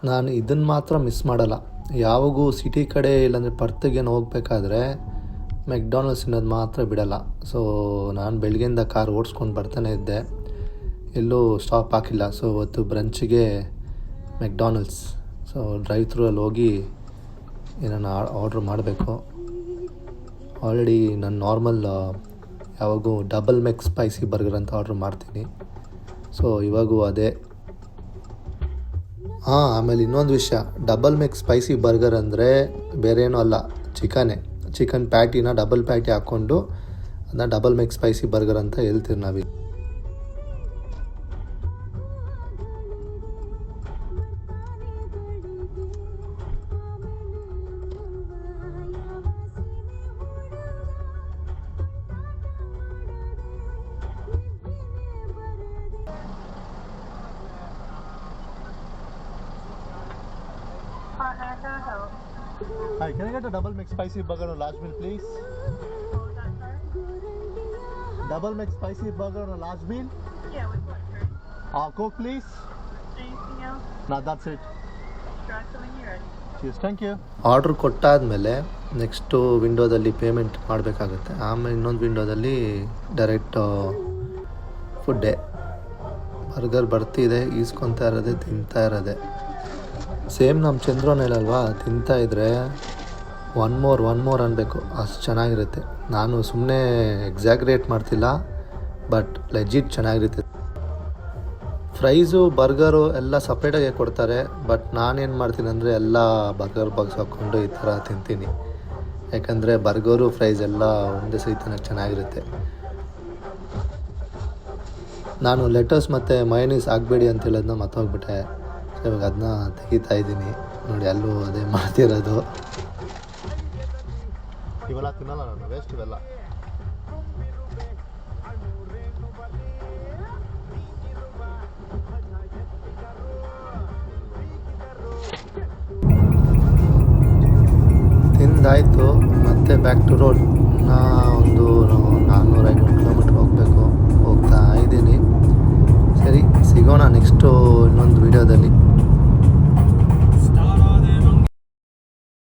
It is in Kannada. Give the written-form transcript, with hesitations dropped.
ನಾನು ಇದನ್ನು ಮಾತ್ರ ಮಿಸ್ ಮಾಡಲ್ಲ. ಯಾವಾಗೂ ಸಿಟಿ ಕಡೆ ಇಲ್ಲಾಂದರೆ ಪರ್ತಿಗೇನು ಹೋಗ್ಬೇಕಾದ್ರೆ ಮೆಕ್ಡಾನಲ್ಡ್ಸ್ ತಿನ್ನೋದು ಮಾತ್ರ ಬಿಡಲ್ಲ. ಸೊ ನಾನು ಬೆಳಗ್ಗೆಯಿಂದ ಕಾರ್ ಓಡಿಸ್ಕೊಂಡು ಬರ್ತಾನೆ ಇದ್ದೆ, ಎಲ್ಲೂ ಸ್ಟಾಪ್ ಹಾಕಿಲ್ಲ. ಸೊ ಇವತ್ತು ಬ್ರಂಚಿಗೆ ಮೆಕ್ಡಾನಲ್ಡ್ಸ್. ಸೊ ಡ್ರೈವ್ ಥ್ರೂ ಅಲ್ಲಿ ಹೋಗಿ ಏನನ್ನ ಆರ್ಡ್ರ್ ಮಾಡಬೇಕು. ಆಲ್ರೆಡಿ ನಾನು ನಾರ್ಮಲ್ ಯಾವಾಗೂ ಡಬಲ್ ಮೆಕ್ ಸ್ಪೈಸಿ ಬರ್ಗರ್ ಅಂತ ಆರ್ಡ್ರ್ ಮಾಡ್ತೀನಿ. ಸೊ ಇವಾಗೂ ಅದೇ. ಆಮೇಲೆ ಇನ್ನೊಂದು ವಿಷಯ, ಡಬಲ್ ಮೆಕ್ ಸ್ಪೈಸಿ ಬರ್ಗರ್ ಅಂದರೆ ಬೇರೆ ಏನೂ ಅಲ್ಲ, ಚಿಕನ್ ಪ್ಯಾಟಿನ ಡಬಲ್ ಪ್ಯಾಟಿ ಹಾಕ್ಕೊಂಡು ಅದನ್ನ ಡಬಲ್ ಮೆಕ್ ಸ್ಪೈಸಿ ಬರ್ಗರ್ ಅಂತ ಹೇಳ್ತೀವಿ ನಾವೀಗ. Hi, can I get a double McSpicy burger on a large meal, please? Double McSpicy burger on a large meal? Yeah, with what, right? Coke, please. Anything else? No, that's it. Try when you're ready. Cheers, thank you. Order ಕೊಟ್ಟಾದಮೇಲೆ ನೆಕ್ಸ್ಟು ವಿಂಡೋದಲ್ಲಿ ಪೇಮೆಂಟ್ ಮಾಡಬೇಕಾಗುತ್ತೆ. ಆಮೇಲೆ ಇನ್ನೊಂದು ವಿಂಡೋದಲ್ಲಿ ಡೈರೆಕ್ಟ್ ಫುಡ್ಡೇ. ಬರ್ಗರ್ ಬರ್ತಿದೆ, ಈಸ್ಕೊತಾ ಇರೋದೆ, ತಿಂತಾ ಇರೋದೆ. ಸೇಮ್ ನಮ್ಮ ಚಂದ್ರೋನಲ್ಲಲ್ವಾ, ತಿಂತಾಯಿದ್ರೆ ಒನ್ ಮೋರ್ ಅನ್ನಬೇಕು, ಅಷ್ಟು ಚೆನ್ನಾಗಿರುತ್ತೆ. ನಾನು ಸುಮ್ಮನೆ ಎಕ್ಸಾಗ್ರೇಟ್ ಮಾಡ್ತಿಲ್ಲ, ಬಟ್ ಲೆಜಿಟ್ ಚೆನ್ನಾಗಿರುತ್ತೆ. ಫ್ರೈಸು ಬರ್ಗರು ಎಲ್ಲ ಸಪ್ರೇಟಾಗೆ ಕೊಡ್ತಾರೆ, ಬಟ್ ನಾನೇನು ಮಾಡ್ತೀನಿ ಅಂದರೆ ಎಲ್ಲ ಬರ್ಗರ್ ಬಾಕ್ಸ್ ಹಾಕ್ಕೊಂಡು ಈ ಥರ ತಿಂತೀನಿ. ಯಾಕಂದರೆ ಬರ್ಗರು ಫ್ರೈಸ್ ಎಲ್ಲ ಒಂದೇ ಸಹಿತ ಚೆನ್ನಾಗಿರುತ್ತೆ. ನಾನು ಲೆಟಸ್ ಮತ್ತು ಮಯೋನೀಸ್ ಆಗಬೇಡಿ ಅಂತ ಹೇಳೋದನ್ನ ಮರ್ತೋಗ್ಬಿಟ್ಟೆ. ಇವಾಗ ಅದನ್ನ ತೆಗಿತಾ ಇದ್ದೀನಿ ನೋಡಿ, ಅಲ್ಲೂ ಅದೇ ಮಾಡ್ತಿರೋದು. ಇವೆಲ್ಲ ತಿನ್ನಲ್ಲ ನಾನು, ವೇಸ್ಟ್ ಇವೆಲ್ಲ. ತಿಂದಾಯಿತು, ಮತ್ತೆ ಬ್ಯಾಕ್ ಟು ರೋಡ್. ಒಂದು 400-500 ಕಿಲೋಮೀಟ್ರ್ ಹೋಗ್ತಾ ಇದ್ದೀನಿ. ಸರಿ, ಸಿಗೋಣ ನೆಕ್ಸ್ಟು ಇನ್ನೊಂದು ವೀಡಿಯೋದಲ್ಲಿ.